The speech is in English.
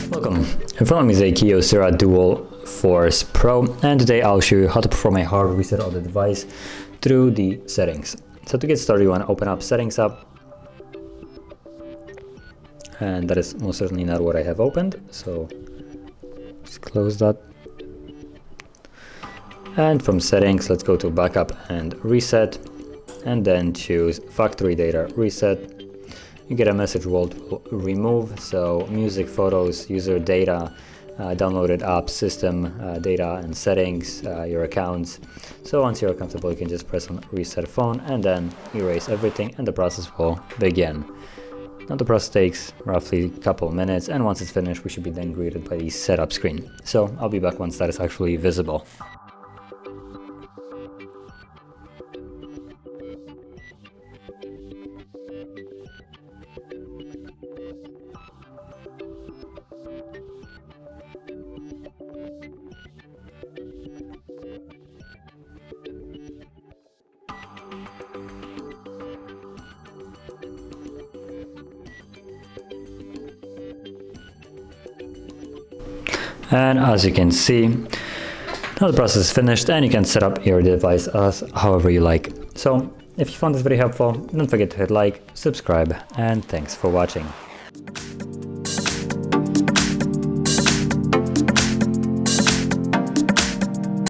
Welcome. In front of me is a Kyocera DuraForce Pro, and today I'll show you how to perform a hard reset of the device through the settings. So to get started, you want to open up Settings app, and that is most certainly not what I have opened, so just close that. And from Settings, let's go to Backup and Reset, and then choose Factory Data Reset. You get a message will remove, so music, photos, user data, downloaded apps, system data and settings, your accounts. So once you're comfortable, you can just press on Reset Phone and then erase everything, and the process will begin. Now the process takes roughly a couple minutes, and once it's finished, we should be then greeted by the setup screen. So I'll be back once that is actually visible. And as you can see, now the process is finished, and you can set up your device as however you like. So if you found this video helpful, don't forget to hit like, subscribe, and thanks for watching.